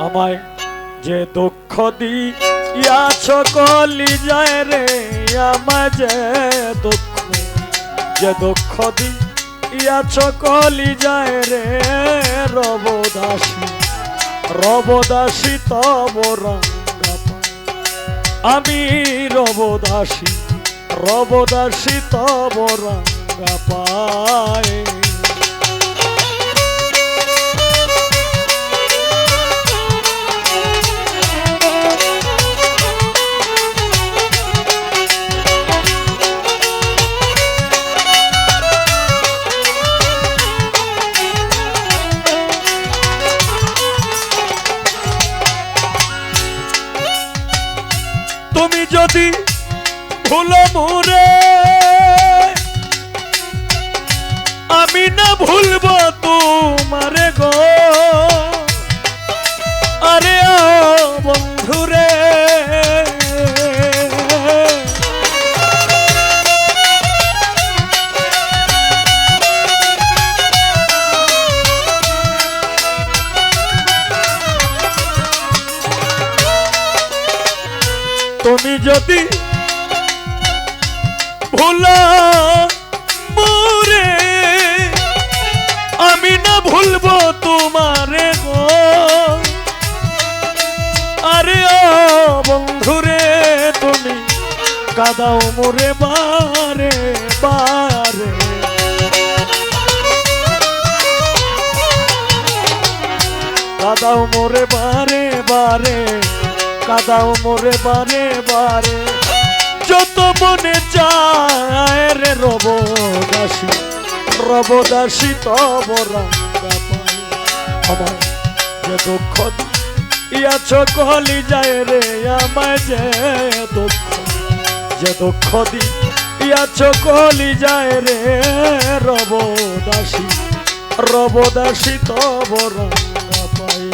আমায় যে দুঃখ দিয়াছ কলিজায় রে, আমায় যে দুঃখ দিয়াছ কলিজায় রে, রবদাসী তব রঙ্গা পায়। আমি রবদাসী তব রঙ্গা পায়। তুমি যদি ভুলো মোরে, আমি না ভুলবো তোমারে গো। আরে ও বন্ধুরে, তুমি যদি ভুলো মোরে, আমি না ভুলবো তোমারে গো। আরে ও বন্ধুরে, তুমি কাঁদাও মোরে বারে বারে। কাঁদাও মোরে বারে বারে, কাঁদাও মোরে বারে বারে। যত মনে চায় রে রবদাসী তব রঙ্গা পায়। আমায় যে দুঃখ দিয়াছ কলিজায় রে, আমায় যে দুঃখ দিয়াছ কলিজায় রে, রবদাসী তব রঙ্গা পায়।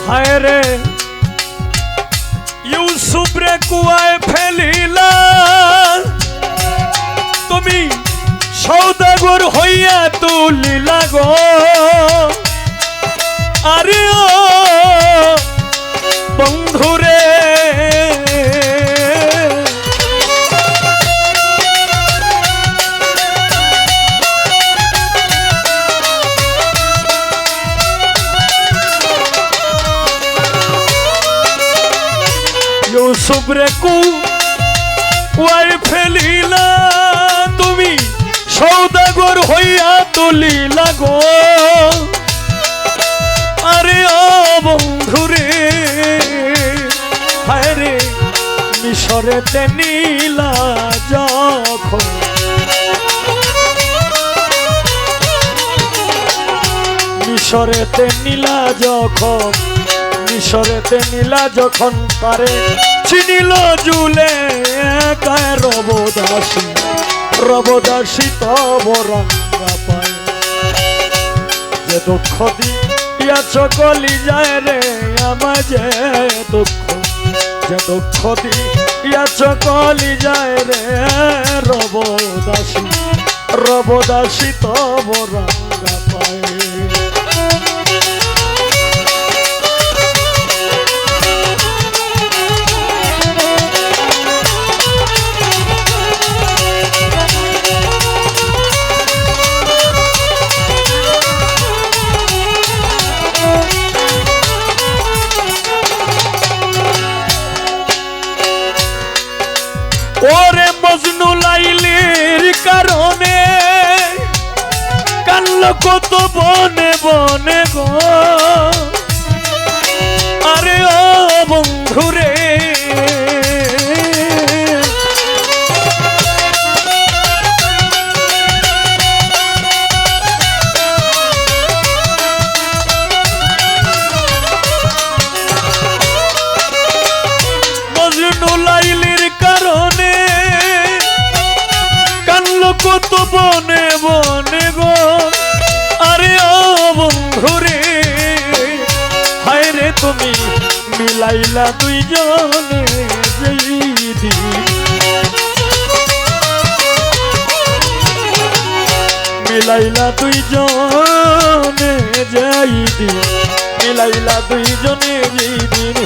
হায় রে ইউসুফ রে কুয়ায় ফেলিলা, তুমি সওদাগর হইয়া তুলিলা গো। আরে ও বন্ধুরে, ইউসুফ রে কুয়ায় ফেলিলা, তুমি সওদাগর হইয়া তুলিলা গো। আরে ও বন্ধুরে, হায় রে মিশরেতে নীলা যখন, মিশরেতে নীলা যখন তারে চিনিল জুলে গায়ে রবদাসী তব রঙ্গা পায়। যে দুঃখ দিয়াছ কলিজায় রে, আমায় যে দুঃখ দিয়াছ কলিজায় রে, রবদাসী তব রঙ্গা পায়। ওরে মজনু লাইলির কারণে কান্ল কত বনে বনে গো। বনে বনে গো আরে ও বন্ধুরে হায় রে তুমি মিলাইলা দুইজনে যেই দিন মিলাইলা দুইজনে যেই দিন মিলাইলা দুইজনে যেই দিন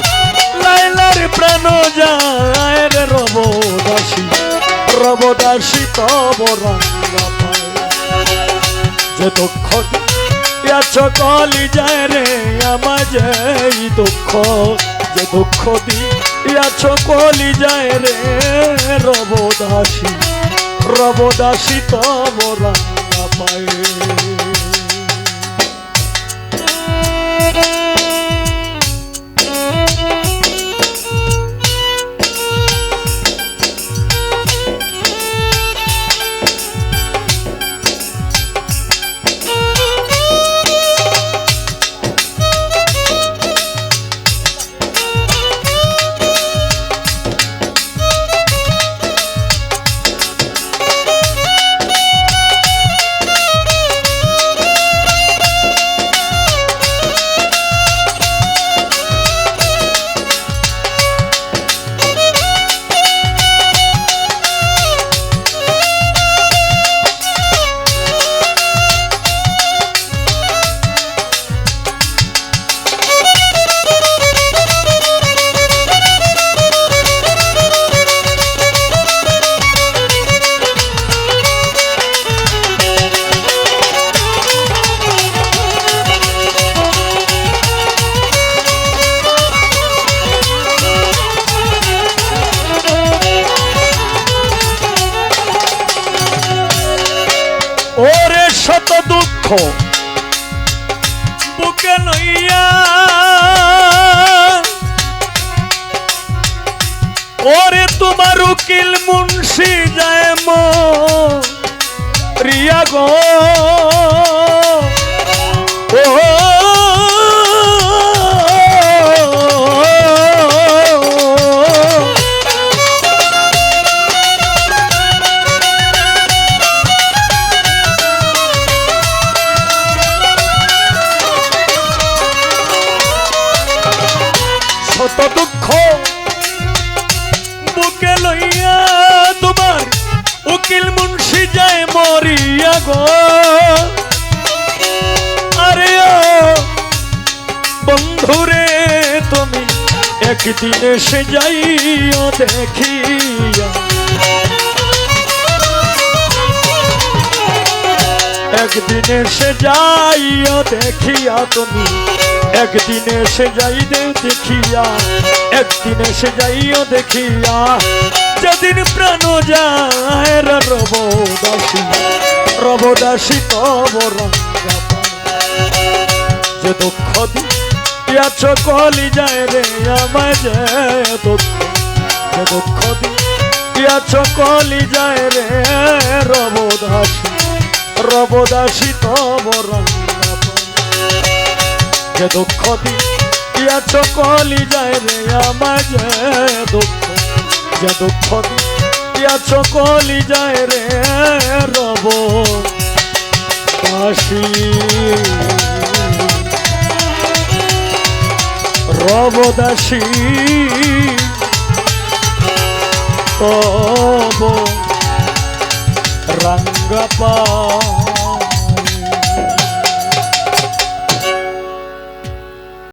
লাইলার প্রাণ যায় রে রবদাসী তব রঙ্গা পায় যে দুঃখ দিয়াছ কলি যায় রে আমার যেই দুঃখ যে দুঃখ দিয়াছ কলি যায় রে রবদাসী তব রঙ্গা পায় ওরে শত দুঃখ বুকে লইয়া ওরে তোমার উকিল মুন্সি যায় রিয়া গো শত দুঃখ বুকে লইয়া তোমার উকিল মুন্সি যায় মরিয়া গো আরে ও বন্ধুরে তুমি একদিন এসে যাইও দেখিয়া একদিন এসে যাইও দেখিয়া তুমি একদিন এসে যাই দেখিয়া একদিন এসে যাইও দেখিয়া যেদিন প্রাণ যায় রবদাসী তব রঙ্গা পায় যে দুঃখ দিয়াছ কলি যায় রে আমায় যে দুঃখ দিয়াছ কলি যায় রে রবদাসী তব রঙ্গা পায় যে দুঃখ দিয়াছ কলি যায় রে আমার যে দুঃখ দিয়াছ কলি যায় রে রবদাসী তব রঙ্গা পায়।